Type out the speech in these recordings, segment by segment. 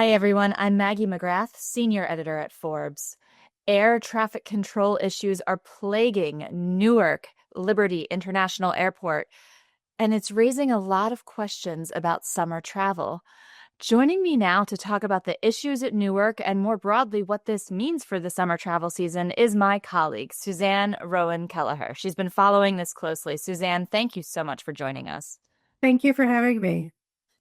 Hi, everyone. I'm Maggie McGrath, senior editor at Forbes. Air traffic control issues are plaguing Newark Liberty International Airport, and it's raising a lot of questions about summer travel. Joining me now to talk about the issues at Newark and more broadly what this means for the summer travel season is my colleague, Suzanne Rowan Kelleher. She's been following this closely. Suzanne, thank you so much for joining us. Thank you for having me.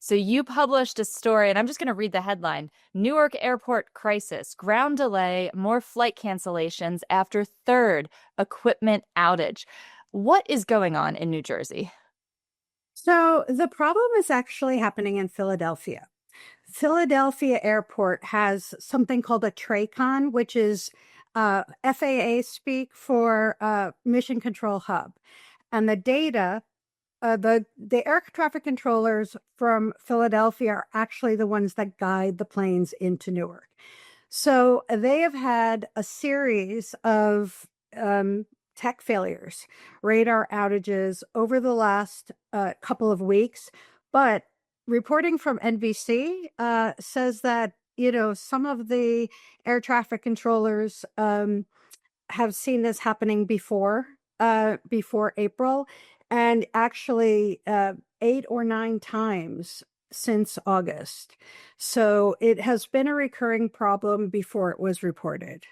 So you published a story, and I'm just going to read the headline. Newark Airport Crisis, Ground Delay, More Flight Cancellations After Third Equipment Outage. What is going on in New Jersey? So the problem is actually happening in Philadelphia. Philadelphia Airport has something called a TRACON, which is FAA speak for Mission Control Hub. And the data, the air traffic controllers from Philadelphia are actually the ones that guide the planes into Newark. So they have had a series of tech failures, radar outages over the last couple of weeks. But reporting from NBC says that, some of the air traffic controllers have seen this happening before April, and actually 8 or 9 times since August. So it has been a recurring problem before it was reported.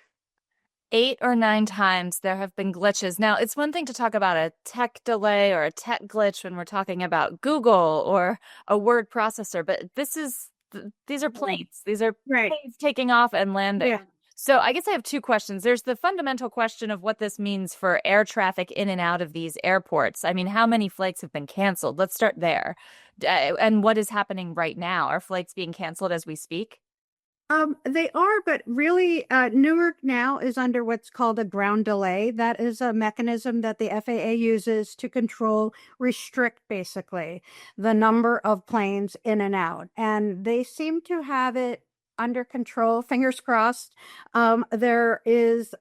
8 or 9 times there have been glitches. Now, it's one thing to talk about a tech delay or a tech glitch when we're talking about Google or a word processor, but these are planes. These are Right. planes taking off and landing. Yeah. So I guess I have two questions. There's the fundamental question of what this means for air traffic in and out of these airports. I mean, how many flights have been canceled? Let's start there. And what is happening right now? Are flights being canceled as we speak? They are, but really, Newark now is under what's called a ground delay. That is a mechanism that the FAA uses to restrict basically the number of planes in and out. And they seem to have it under control. Fingers crossed. There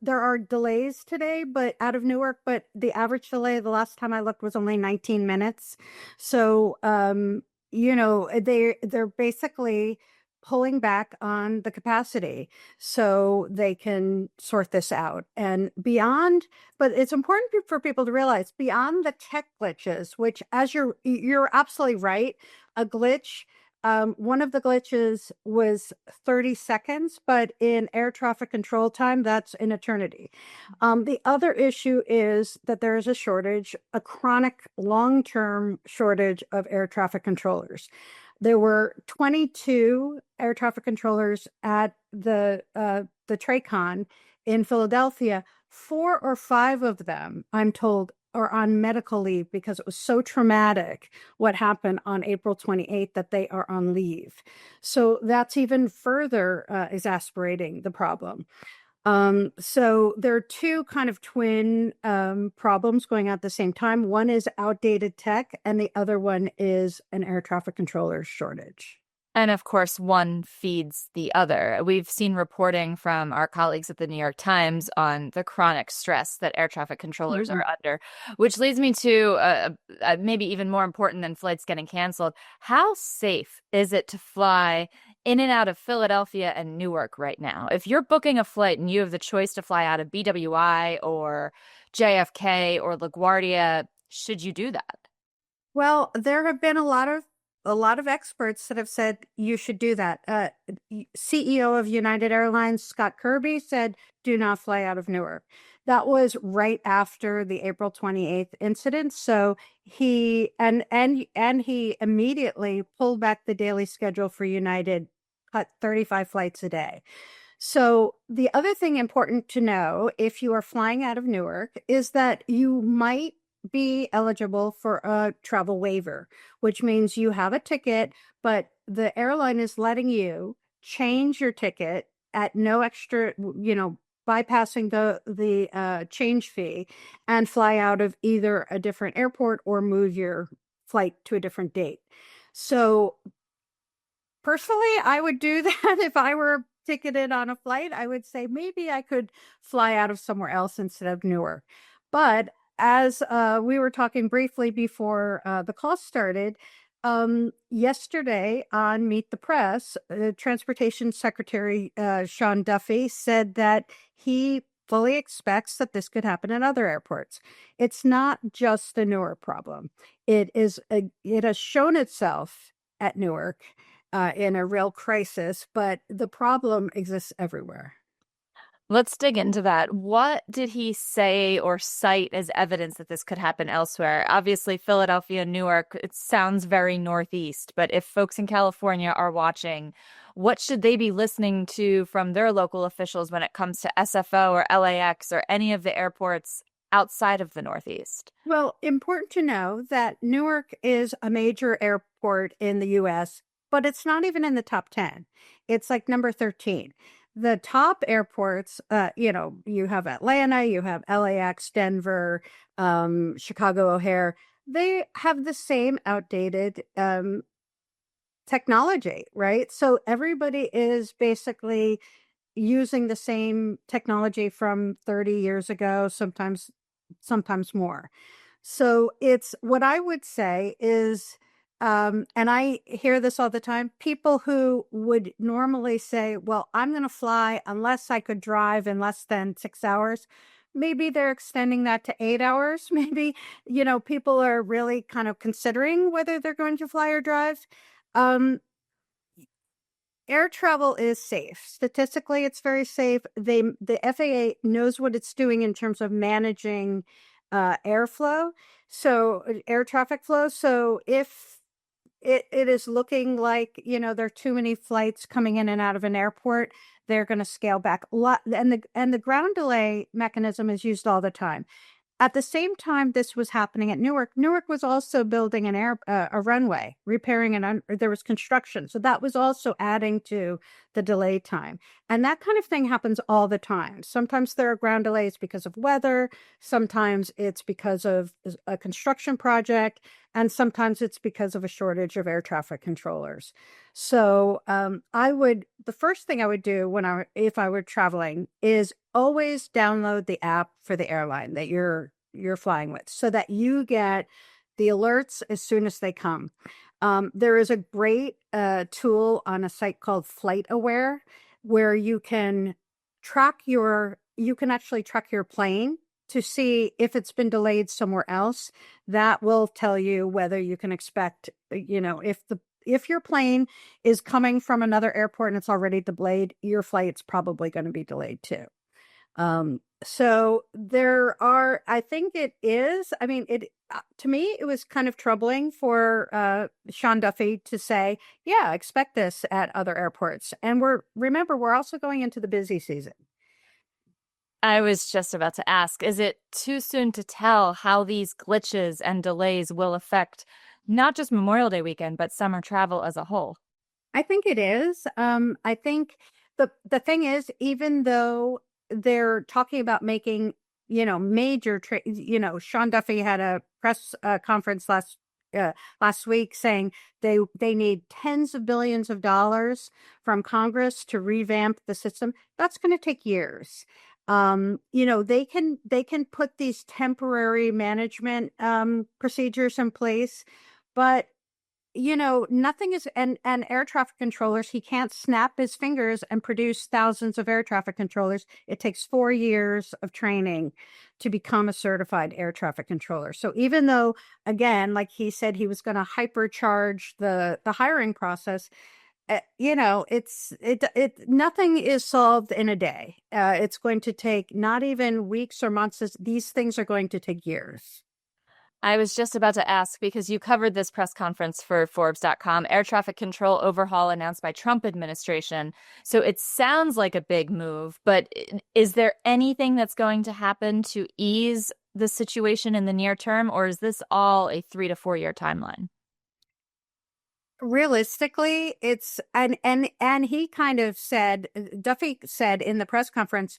are delays today, but out of Newark, but the average delay the last time I looked was only 19 minutes. So, they're basically pulling back on the capacity so they can sort this out. And beyond, but it's important for people to realize beyond the tech glitches, which as you're absolutely right, a glitch, one of the glitches was 30 seconds, but in air traffic control time, that's an eternity. The other issue is that there is a chronic long-term shortage of air traffic controllers. There were 22 air traffic controllers at the TRACON in Philadelphia. 4 or 5 of them, I'm told, are on medical leave because it was so traumatic what happened on April 28th that they are on leave. So that's even further exasperating the problem. So there are two kind of twin problems going on at the same time. One is outdated tech, and the other one is an air traffic controller shortage. And of course, one feeds the other. We've seen reporting from our colleagues at the New York Times on the chronic stress that air traffic controllers are under, which leads me to maybe even more important than flights getting canceled. How safe is it to fly in and out of Philadelphia and Newark right now? If you're booking a flight and you have the choice to fly out of BWI or JFK or LaGuardia, should you do that? Well, there have been a lot of experts that have said you should do that. CEO of United Airlines, Scott Kirby, said, do not fly out of Newark. That was right after the April 28th incident. So he he immediately pulled back the daily schedule for United, cut 35 flights a day. So the other thing important to know if you are flying out of Newark is that you might be eligible for a travel waiver, which means you have a ticket, but the airline is letting you change your ticket at no extra, bypassing the change fee and fly out of either a different airport or move your flight to a different date. So personally, I would do that if I were ticketed on a flight. I would say maybe I could fly out of somewhere else instead of Newark. But as we were talking briefly before the call started, Yesterday on Meet the Press, Transportation Secretary Sean Duffy said that he fully expects that this could happen at other airports. It's not just a Newark problem. It has shown itself at Newark in a real crisis, but the problem exists everywhere. Let's dig into that. What did he say or cite as evidence that this could happen elsewhere? Obviously, Philadelphia, Newark, it sounds very northeast, but if folks in California are watching, what should they be listening to from their local officials when it comes to SFO or LAX or any of the airports outside of the Northeast? Well, important to know that Newark is a major airport in the US, but it's not even in the top 10. It's like number 13. The top airports, you have Atlanta, you have LAX, Denver, Chicago O'Hare. They have the same outdated technology, right? So everybody is basically using the same technology from 30 years ago, sometimes more. So it's what I would say is, and I hear this all the time, people who would normally say, well, I'm going to fly unless I could drive in less than 6 hours. Maybe they're extending that to 8 hours. Maybe, people are really kind of considering whether they're going to fly or drive. Um, Air travel is safe. Statistically, it's very safe. The FAA knows what it's doing in terms of managing airflow, so air traffic flow. So if it is looking like, there are too many flights coming in and out of an airport, they're going to scale back a lot. And the ground delay mechanism is used all the time. At the same time this was happening at Newark, Newark was also building a runway, repairing there was construction. So that was also adding to the delay time. And that kind of thing happens all the time. Sometimes there are ground delays because of weather. Sometimes it's because of a construction project. And sometimes it's because of a shortage of air traffic controllers. So the first thing I would do if I were traveling is always download the app for the airline that you're flying with, so that you get the alerts as soon as they come. There is a great tool on a site called Flight Aware, where you can actually track your plane to see if it's been delayed somewhere else. That will tell you whether you can expect, if your plane is coming from another airport and it's already delayed, your flight's probably going to be delayed too. So I think it is, to me, it was kind of troubling for Sean Duffy to say, yeah, expect this at other airports. And remember, we're also going into the busy season. I was just about to ask, is it too soon to tell how these glitches and delays will affect not just Memorial Day weekend, but summer travel as a whole? I think it is. I think the thing is, even though they're talking about making, major Sean Duffy had a press conference last week saying they need tens of billions of dollars from Congress to revamp the system. That's going to take years. They can put these temporary management procedures in place, but nothing is, and air traffic controllers, he can't snap his fingers and produce thousands of air traffic controllers. It takes 4 years of training to become a certified air traffic controller. So even though, again, like he said, he was going to hypercharge the hiring process, nothing is solved in a day. It's going to take not even weeks or months. These things are going to take years. I was just about to ask, because you covered this press conference for Forbes.com, air traffic control overhaul announced by Trump administration. So it sounds like a big move, but is there anything that's going to happen to ease the situation in the near term, or is this all a 3 to 4 year timeline? Realistically, it's and he kind of said, Duffy said in the press conference,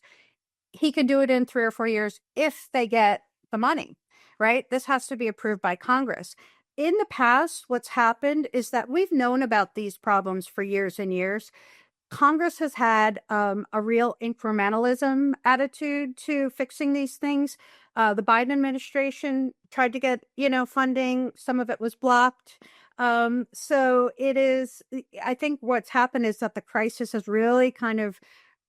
he can do it in 3 or 4 years if they get the money, right? This has to be approved by Congress. In the past, what's happened is that we've known about these problems for years and years. Congress has had a real incrementalism attitude to fixing these things. The Biden administration tried to get, funding. Some of it was blocked. So it is, I think what's happened is that the crisis has really kind of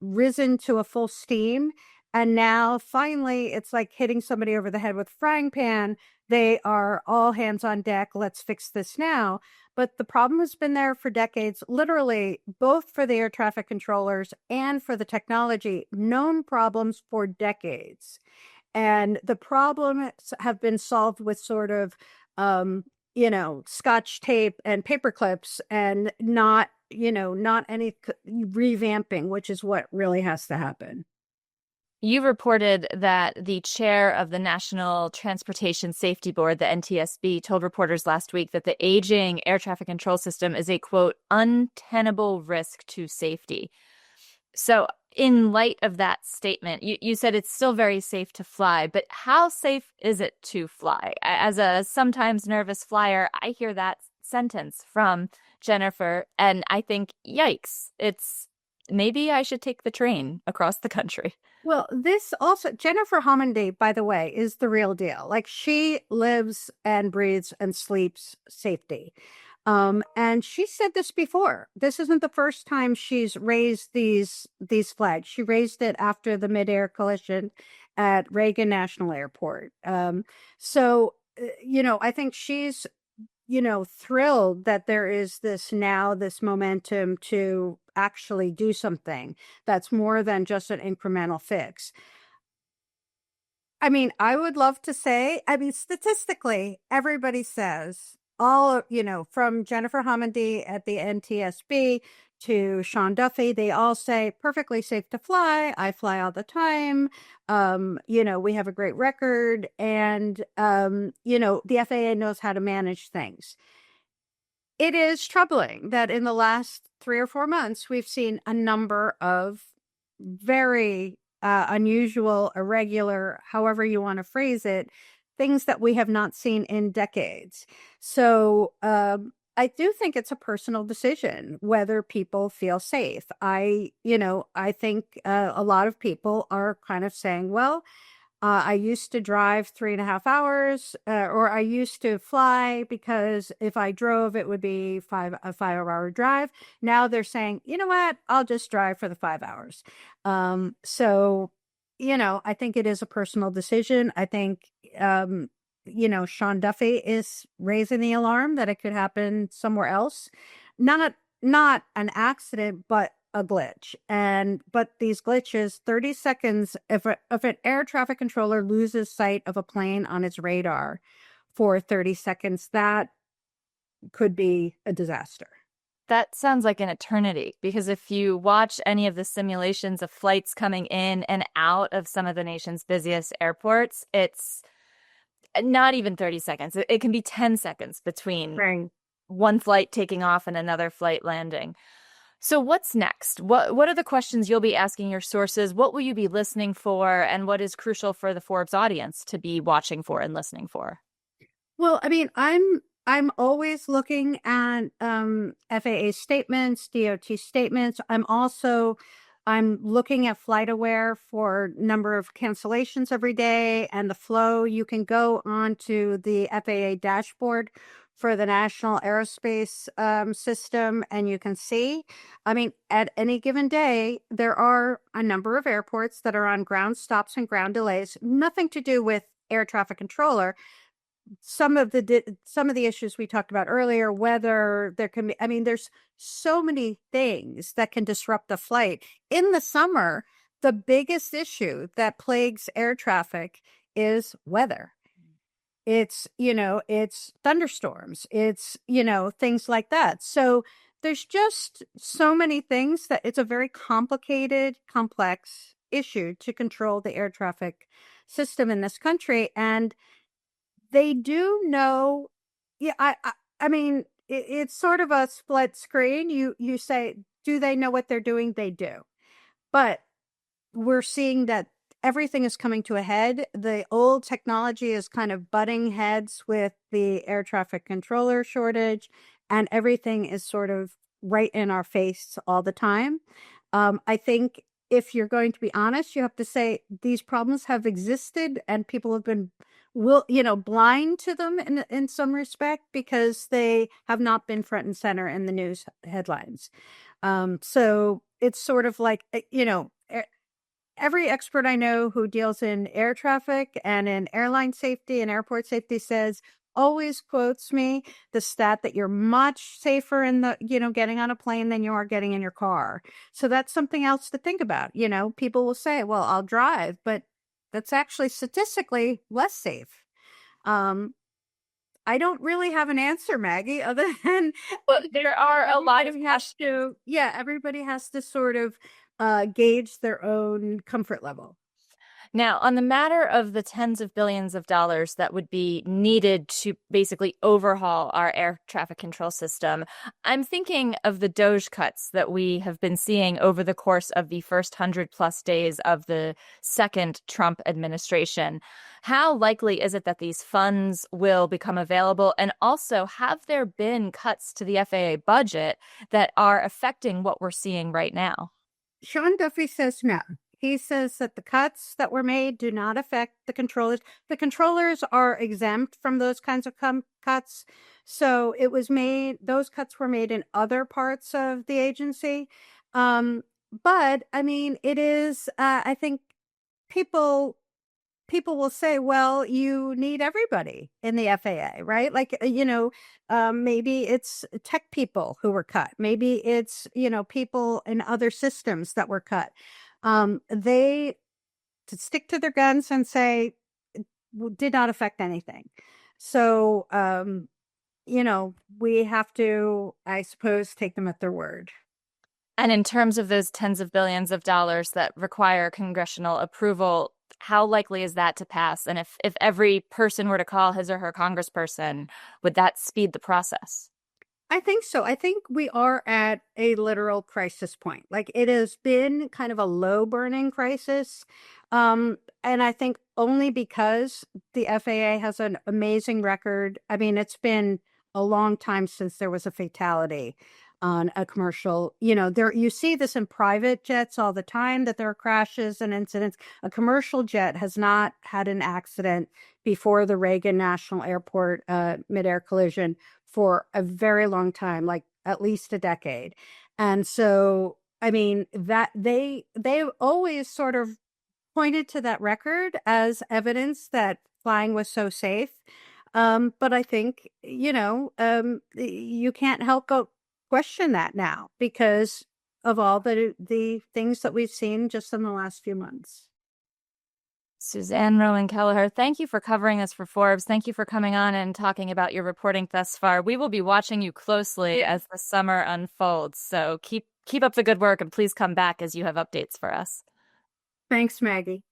risen to a full steam. And now finally, it's like hitting somebody over the head with a frying pan. They are all hands on deck. Let's fix this now. But the problem has been there for decades, literally, both for the air traffic controllers and for the technology, known problems for decades. And the problems have been solved with sort of, scotch tape and paper clips, and not, not any revamping, which is what really has to happen. You reported that the chair of the National Transportation Safety Board, the NTSB, told reporters last week that the aging air traffic control system is a, quote, untenable risk to safety. So, in light of that statement, you said it's still very safe to fly, but how safe is it to fly? As a sometimes nervous flyer, I hear that sentence from Jennifer, and I think, yikes, it's maybe I should take the train across the country. Well, this also, Jennifer Homendy, by the way, is the real deal. Like, she lives and breathes and sleeps safety. And she said this before. This isn't the first time she's raised these flags. She raised it after the midair collision at Reagan National Airport. I think she's, thrilled that there is this momentum to actually do something that's more than just an incremental fix. I mean, I would love to say, statistically, everybody says all, from Jennifer Homendy at the NTSB to Sean Duffy, they all say perfectly safe to fly. I fly all the time. We have a great record, and, the FAA knows how to manage things. It is troubling that in the last 3 or 4 months, we've seen a number of very unusual, irregular, however you want to phrase it, things that we have not seen in decades. So I do think it's a personal decision whether people feel safe. I think a lot of people are kind of saying, well, I used to drive 3.5 hours, or I used to fly because if I drove, it would be a 5 hour drive. Now they're saying, you know what, I'll just drive for the 5 hours. So, I think it is a personal decision. I think, Sean Duffy is raising the alarm that it could happen somewhere else. Not an accident, but a glitch. But these glitches, 30 seconds, if an air traffic controller loses sight of a plane on its radar for 30 seconds, that could be a disaster. That sounds like an eternity, because if you watch any of the simulations of flights coming in and out of some of the nation's busiest airports, it's not even 30 seconds. It can be 10 seconds between Right. one flight taking off and another flight landing. So what's next? What are the questions you'll be asking your sources? What will you be listening for? And what is crucial for the Forbes audience to be watching for and listening for? Well, I mean, I'm always looking at FAA statements, DOT statements. I'm looking at FlightAware for number of cancellations every day and the flow. You can go onto the FAA dashboard for the National Aerospace System, and you can see, at any given day, there are a number of airports that are on ground stops and ground delays, nothing to do with air traffic controller. Some of the issues we talked about earlier, whether there can be, there's so many things that can disrupt the flight. In the summer, the biggest issue that plagues air traffic is weather. It's thunderstorms, it's, things like that. So there's just so many things that it's a very complicated, complex issue to control the air traffic system in this country. And they do know, yeah, it's sort of a split screen. You say, do they know what they're doing? They do. But we're seeing that everything is coming to a head. The old technology is kind of butting heads with the air traffic controller shortage, and everything is sort of right in our face all the time. I think if you're going to be honest, you have to say these problems have existed and people have been will, blind to them in some respect because they have not been front and center in the news headlines. So it's sort of like, every expert I know who deals in air traffic and in airline safety and airport safety says, always quotes me the stat that you're much safer in the, getting on a plane than you are getting in your car. So that's something else to think about. People will say, well, I'll drive, but that's actually statistically less safe. I don't really have an answer, Maggie, other than Well, there are a lot of everybody has to sort of gauge their own comfort level. Now, on the matter of the tens of billions of dollars that would be needed to basically overhaul our air traffic control system, I'm thinking of the DOGE cuts that we have been seeing over the course of the first 100+ days of the second Trump administration. How likely is it that these funds will become available? And also, have there been cuts to the FAA budget that are affecting what we're seeing right now? Sean Duffy says no. He says that the cuts that were made do not affect the controllers. The controllers are exempt from those kinds of cuts. So those cuts were made in other parts of the agency. But I mean, it is, I think people will say, well, you need everybody in the FAA, right? Like, maybe it's tech people who were cut. Maybe it's, people in other systems that were cut. They to stick to their guns and say did not affect anything. So, we have to, I suppose, take them at their word. And in terms of those tens of billions of dollars that require congressional approval, how likely is that to pass? And if every person were to call his or her congressperson, would that speed the process? I think so. I think we are at a literal crisis point. Like it has been kind of a low burning crisis. And I think only because the FAA has an amazing record. I mean, it's been a long time since there was a fatality on a commercial, you see this in private jets all the time that there are crashes and incidents. A commercial jet has not had an accident before the Reagan National Airport midair collision for a very long time, like at least a decade. And so, I mean, that they always sort of pointed to that record as evidence that flying was so safe. But I think, you can't help but question that now because of all the things that we've seen just in the last few months. Suzanne Rowan Kelleher, thank you for covering this for Forbes. Thank you for coming on and talking about your reporting thus far. We will be watching you closely as the summer unfolds. So keep up the good work and please come back as you have updates for us. Thanks, Maggie.